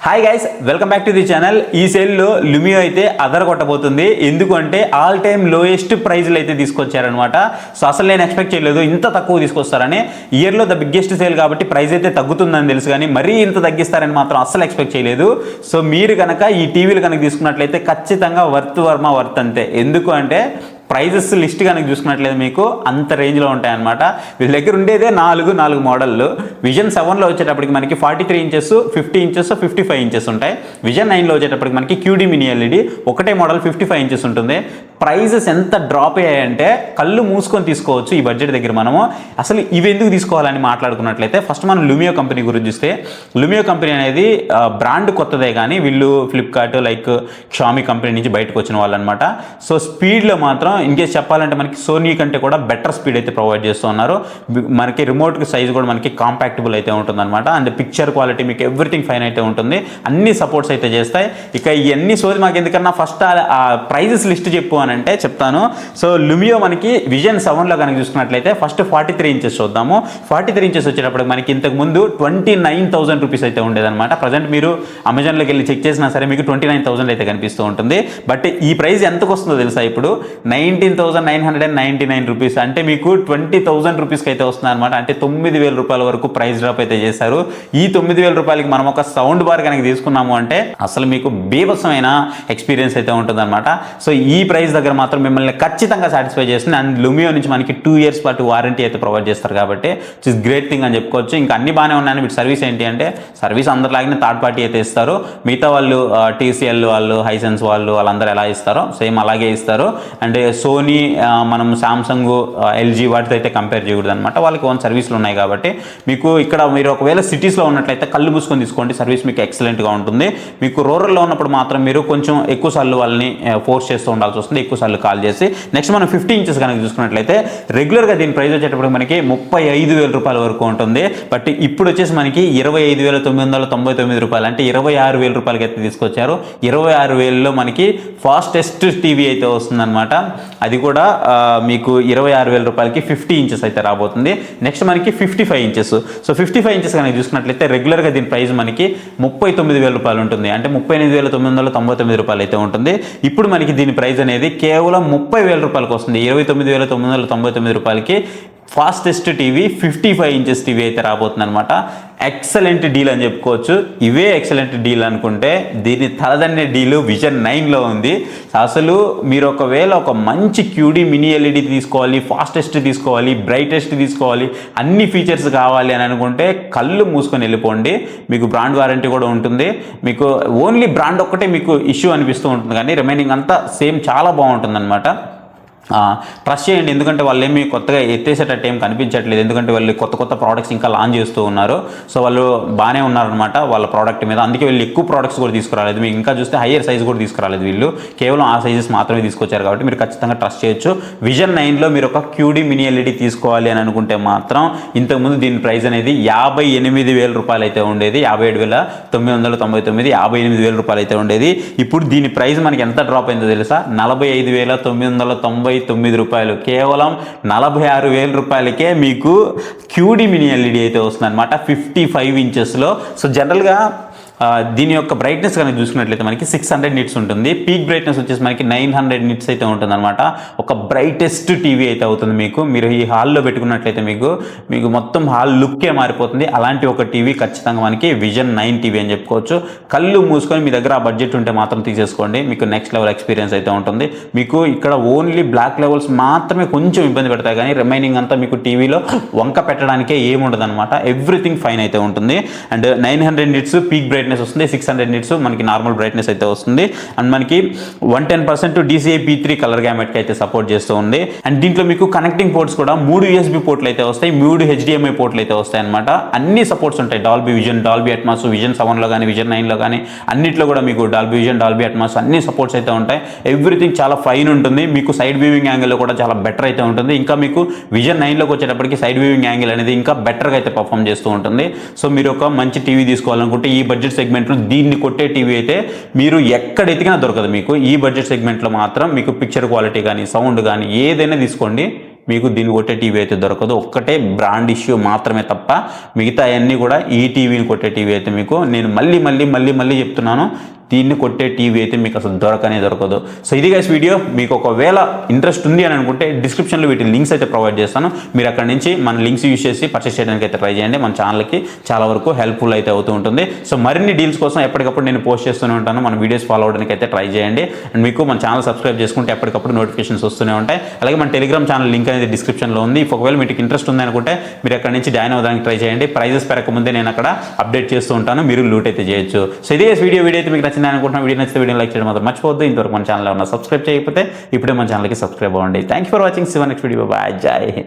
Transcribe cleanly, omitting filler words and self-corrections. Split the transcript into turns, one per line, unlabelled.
Hi guys, welcome back to the channel. ఈ సేల్లో లుమియో అయితే అదరగొట్టబోతుంది. ఎందుకంటే ఆల్ టైమ్ లోయెస్ట్ ప్రైజ్లు అయితే తీసుకొచ్చారనమాట. సో అసలు నేను ఎక్స్పెక్ట్ చేయలేదు ఇంత తక్కువ తీసుకొస్తారని. ఇయర్లో ద బిగ్గెస్ట్ సేల్ కాబట్టి ప్రైస్ అయితే తగ్గుతుందని తెలుసు, కానీ మరీ ఇంత తగ్గిస్తారని మాత్రం అస్సలు ఎక్స్పెక్ట్ చేయలేదు. సో మీరు కనుక ఈ టీవీలు కనుక తీసుకున్నట్లయితే ఖచ్చితంగా వర్త్ అంతే. ఎందుకు అంటే ప్రైజెస్ లిస్ట్ కనుక చూసుకున్నట్లయితే మీకు అంత రేంజ్లో ఉంటాయన్నమాట. వీళ్ళ దగ్గర ఉండేదే నాలుగు మోడళ్ళు. విజన్ 7లో వచ్చేటప్పటికి మనకి 43 ఇంచెస్, 50 ఇంచెస్, 55 ఇంచెస్ ఉంటాయి. విజన్ 9లో వచ్చేటప్పటికి మనకి క్యూడీ మినీ ఎల్ఈడి ఒకటే మోడల్ 55 ఇంచెస్ ఉంటుంది. ప్రైజెస్ ఎంత డ్రాప్ అయ్యాయంటే కళ్ళు మూసుకొని తీసుకోవచ్చు ఈ బడ్జెట్ దగ్గర. మనము అసలు ఇవి ఎందుకు తీసుకోవాలని మాట్లాడుకున్నట్లయితే ఫస్ట్ మనం లుమియో కంపెనీ గురించి చూస్తే, లుమియో కంపెనీ అనేది బ్రాండ్ కొత్తదే, కానీ వీళ్ళు ఫ్లిప్కార్ట్ లైక్ షామీ కంపెనీ నుంచి బయటకు వచ్చిన వాళ్ళు అనమాట. సో స్పీడ్లో మాత్రం ఇన్కేస్ చెప్పాలంటే మనకి సోనీ కంటే కూడా బెటర్ స్పీడ్ అయితే ప్రొవైడ్ చేస్తూ ఉన్నారు. మనకి రిమోట్ సైజ్ కూడా మనకి కాంపాక్టబుల్ అయితే ఉంటుంది అనమాట. అండ్ పిక్చర్ క్వాలిటీ మీకు ఎవ్రీథింగ్ ఫైన్ అయితే ఉంటుంది. అన్ని సపోర్ట్స్ అయితే చేస్తాయి. ఇక ఇవన్నీ సోది మాకు ఎందుకన్నా ఫస్ట్ ఆ ప్రైజెస్ లిస్ట్ చెప్పు అని అంటే చెప్తాను. సో లుమియో మనకి విజన్ 7లో కనుక చూసుకున్నట్లయితే ఫస్ట్ 43 ఇంచెస్ చూద్దాము. 43 ఇంచెస్ వచ్చేటప్పుడు మనకి ఇంతకు ముందు 29,000 రూపీస్ అయితే ఉండేదన్నమాట. ప్రజెంట్ మీరు అమెజాన్లోకి వెళ్ళి చెక్ చేసినా సరే మీకు 29,000 అయితే కనిపిస్తూ ఉంటుంది. బట్ ఈ ప్రైస్ ఎంతకు వస్తుందో తెలుసా? ఇప్పుడు 19,999 రూపీస్, అంటే మీకు 20,000 రూపీస్కి అయితే వస్తుంది అనమాట. అంటే 9,000 రూపాయల వరకు ప్రైస్ డ్రాప్ అయితే చేశారు. ఈ 9,000 రూపాయలకి మనం ఒక సౌండ్ బార్ కనుక తీసుకున్నాము అంటే అసలు మీకు బీభత్సమైన ఎక్స్పీరియన్స్ అయితే ఉంటుంది అనమాట. సో ఈ ప్రైస్ దగ్గర మాత్రం మిమ్మల్ని ఖచ్చితంగా సాటిస్ఫై చేస్తుంది. అండ్ లుమియో నుంచి మనకి 2 years పాటు వారంటీ అయితే ప్రొవైడ్ చేస్తారు కాబట్టి ఇట్స్ ఇస్ గ్రేట్ థింగ్ అని చెప్పుకోవచ్చు. ఇంకా అన్ని బాగానే ఉన్నాయని వీటి సర్వీస్ ఏంటి అంటే సర్వీస్ అందరిలాగానే థర్డ్ పార్టీ అయితే ఇస్తారు. మిగతా వాళ్ళు TCL వాళ్ళు, హైసెన్స్ వాళ్ళందరూ ఎలా ఇస్తారో సేమ్ అలాగే ఇస్తారు. అండ్ సోనీ, మనం సామ్సంగ్, ఎల్జీ వాటితో అయితే కంపేర్ చేయకూడదు అనమాట. వాళ్ళకి ఓన్ సర్వీసులు ఉన్నాయి కాబట్టి మీకు ఇక్కడ మీరు ఒకవేళ సిటీస్లో ఉన్నట్లయితే కళ్ళు మూసుకొని తీసుకోండి, సర్వీస్ మీకు ఎక్సలెంట్గా ఉంటుంది. మీకు రూరల్లో ఉన్నప్పుడు మాత్రం మీరు కొంచెం ఎక్కువ సార్లు వాళ్ళని ఫోర్స్ చేస్తూ ఉండాల్సి వస్తుంది, ఎక్కువ సార్లు కాల్ చేసి. నెక్స్ట్ మనం 50 ఇంచెస్ కనుక చూసుకున్నట్లయితే రెగ్యులర్గా దీని ప్రైస్ వచ్చేటప్పుడు మనకి 35,000 రూపాయల వరకు ఉంటుంది. బట్ ఇప్పుడు వచ్చేసి మనకి 25,999 రూపాయలు, అంటే 26,000 రూపాయలకి అయితే తీసుకొచ్చారు. 26,000లో మనకి ఫాస్టెస్ట్ టీవీ అయితే వస్తుందన్నమాట. అది కూడా మీకు 26,000 రూపాయలకి 50 ఇంచెస్ అయితే రాబోతుంది. నెక్స్ట్ మనకి 55 ఇంచెస్. సో 55 ఇంచెస్ కనుక చూసుకున్నట్లయితే రెగ్యులర్గా దీని ప్రైస్ మనకి 39,000 రూపాయలు ఉంటుంది, అంటే 38,999 రూపాయలు అయితే ఉంటుంది. ఇప్పుడు మనకి దీని ప్రైస్ అనేది కేవలం 30,000 రూపాయలకు వస్తుంది. 29,999 రూపాయలకి ఫాస్టెస్ట్ టీవీ 55 ఇంచెస్ టీవీ అయితే రాబోతుంది అనమాట. ఎక్సలెంట్ డీల్ అని చెప్పుకోవచ్చు. ఇవే ఎక్సలెంట్ డీల్ అనుకుంటే దీని తలదన్నే డీలు విజన్ 9లో ఉంది. అసలు మీరు ఒకవేళ ఒక మంచి క్యూడీ మినీ ఎల్ఈడి తీసుకోవాలి, ఫాస్టెస్ట్ తీసుకోవాలి, బ్రైటెస్ట్ తీసుకోవాలి, అన్ని ఫీచర్స్ కావాలి అని అనుకుంటే కళ్ళు మూసుకొని వెళ్ళిపోండి. మీకు బ్రాండ్ వారంటీ కూడా ఉంటుంది. మీకు ఓన్లీ బ్రాండ్ ఒక్కటే మీకు ఇష్యూ అనిపిస్తూ ఉంటుంది, కానీ రిమైనింగ్ అంతా సేమ్ చాలా బాగుంటుంది అనమాట. ట్రస్ట్ చేయండి, ఎందుకంటే వాళ్ళు ఏమి కొత్తగా ఎత్తేసేటట్టు ఏం కనిపించట్లేదు. ఎందుకంటే వాళ్ళు కొత్త ప్రోడక్ట్స్ ఇంకా లాంచ్ చేస్తూ ఉన్నారు. సో వాళ్ళు బాగానే ఉన్నారనమాట వాళ్ళ ప్రోడక్ట్ మీద. అందుకే వీళ్ళు ఎక్కువ ప్రోడక్ట్స్ కూడా తీసుకురాలేదు. మీకు ఇంకా చూస్తే హయ్యర్ సైజ్ కూడా తీసుకురాలేదు వీళ్ళు, కేవలం ఆ సైజెస్ మాత్రమే తీసుకొచ్చారు. కాబట్టి మీరు ఖచ్చితంగా ట్రస్ట్ చేయొచ్చు. విజన్ 9లో మీరు ఒక క్యూడీ మినీ ఎల్ఈడి తీసుకోవాలి అని అనుకుంటే మాత్రం ఇంతకుముందు దీని ప్రైస్ అనేది 58,000 రూపాయలు అయితే ఉండేది. 57,999, 58,000 రూపాయలు అయితే ఉండేది. ఇప్పుడు దీని ప్రైస్ మనకి ఎంత డ్రాప్ అయిందో తెలుసా? 45,999 రూపాయలు. కేవలం 46,000 రూపాయలకే మీకు క్యూడీ మినీ ఎల్ఈడి అయితే వస్తుంది అనమాట 55 ఇంచెస్లో. సో జనరల్గా దీని యొక్క బ్రైట్నెస్ కనుక చూసుకున్నట్లయితే మనకి 600 నిట్స్ ఉంటుంది. పీక్ బ్రైట్నెస్ వచ్చేసి మనకి 900 నిట్స్ అయితే ఉంటుంది అనమాట. ఒక బ్రైటెస్ట్ టీవీ అయితే అవుతుంది మీకు. మీరు ఈ హాల్లో పెట్టుకున్నట్లయితే మీకు మొత్తం హాల్ లుక్కే మారిపోతుంది. అలాంటి ఒక టీవీ ఖచ్చితంగా మనకి విజన్ 9 టీవీ అని చెప్పుకోవచ్చు. కళ్ళు మూసుకొని మీ దగ్గర ఆ బడ్జెట్ ఉంటే మాత్రం తీసేసుకోండి, మీకు నెక్స్ట్ లెవెల్ ఎక్స్పీరియన్స్ అయితే ఉంటుంది. మీకు ఇక్కడ ఓన్లీ బ్లాక్ లెవెల్స్ మాత్రమే కొంచెం ఇబ్బంది పెడతాయి, కానీ రిమైనింగ్ అంతా మీకు టీవీలో వంక పెట్టడానికే ఏముండదు అనమాట. ఎవ్రీథింగ్ ఫైన్ అయితే ఉంటుంది. అండ్ 900 నిట్స్ పీక్ బ్రైట్నెస్ వస్తుంది, 600 నిట్స్ మనకి నార్మల్ బ్రైట్నెస్ అయితే వస్తుంది. అండ్ మనకి 110% DCI P3 కలర్ గ్యామెట్కి అయితే సపోర్ట్ చేస్తూ ఉంది. అండ్ దీంట్లో మీకు కనెక్టింగ్ పోర్ట్స్ కూడా 3 USB పోర్ట్లు అయితే వస్తాయి, 3 HDMI పోర్ట్లు అయితే వస్తాయి అనమాట. అన్ని సపోర్ట్స్ ఉంటాయి. Dolby Vision, Dolby Atmos, vision 7లో కానీ విజన్ 9లో కానీ అన్నిట్లో కూడా మీకు డాల్బీ విజన్, డాల్బీ అట్మాస్ అన్ని సపోర్ట్స్ అయితే ఉంటాయి. ఎవ్రీథింగ్ చాలా ఫైన్ ఉంటుంది. మీకు సైడ్ వ్యూవింగ్ యాంగిల్లో కూడా చాలా బెటర్ అయితే ఉంటుంది. ఇంకా మీకు విజన్ 9లోకి వచ్చేటప్పటికి సైడ్ వ్యూవింగ్ యాంగిల్ అనేది ఇంకా బెటర్గా అయితే పర్ఫామ్ చేస్తూ ఉంటుంది. సో మీరు ఒక మంచి టీవీ తీసుకోవాలనుకుంటే ఈ బడ్జెట్ సెగ్మెంట్లో దీన్ని కొట్టే టీవీ అయితే మీరు ఎక్కడ ఎతికినా దొరకదు. మీకు ఈ బడ్జెట్ సెగ్మెంట్లో మాత్రం మీకు పిక్చర్ క్వాలిటీ కానీ సౌండ్ కానీ ఏదైనా తీసుకోండి, మీకు దీన్ని కొట్టే టీవీ అయితే దొరకదు. ఒక్కటే బ్రాండ్ ఇష్యూ మాత్రమే తప్ప మిగతా అన్నీ కూడా ఈ టీవీని కొట్టే టీవీ అయితే మీకు నేను మళ్ళీ చెప్తున్నాను, దీన్ని కొట్టే టీవీ అయితే మీకు అసలు దొరకదు. సో ఇది గైస్ వీడియో. మీకు ఒకవేళ ఇంట్రెస్ట్ ఉంది అని అనుకుంటే డిస్క్రిప్షన్లో వీటి లింక్స్ అయితే ప్రొవైడ్ చేస్తాను. మీరు అక్కడ నుంచి మన లింక్స్ యూజ్ చేసి పర్చేస్ చేయడానికి అయితే ట్రై చేయండి. మన ఛానల్కి చాలా వరకు హెల్ప్ఫుల్ అయితే అవుతూ ఉంటుంది. సో మరిన్ని డీల్స్ కోసం ఎప్పటికప్పుడు నేను పోస్ట్ చేస్తూనే ఉంటాను. మన వీడియోస్ ఫాలో అవడానికి అయితే ట్రై చేయండి. అండ్ మీకు మన ఛానల్ సబ్స్క్రైబ్ చేసుకుంటే ఎప్పటికప్పుడు నోటిఫికేషన్స్ వస్తూనే ఉంటాయి. అలాగే మన టెలిగ్రామ్ ఛానల్ లింక్ అనేది డిస్క్రిప్షన్లో ఉంది. ఒకవేళ మీకు ఇంట్రెస్ట్ ఉంది అనుకుంటే మీరు అక్కడ నుంచి జాయిన్ అవ్వడానికి ట్రై చేయండి. ప్రైజెస్ పెరగకముందే నేను అక్కడ అప్డేట్ చేస్తూ ఉంటాను, మీరు లూట్ అయితే చేయొచ్చు. సో ఇదే వీడియో అయితే మీకు నచ్చింది అనుకుంటున్నాను. వీడియో నచ్చితే వీడియో లైక్ చేయడం మాత్రం మర్చిపోవద్దు. ఇంతవరకు మన ఛానల్ ఏమన్నా సబ్స్క్రైబ్ చేయకపోతే ఇప్పుడే మన ఛానల్కి సబ్స్క్రైబ్ అవ్వండి. Thank you for watching. Next video. Bye. Jai Hind.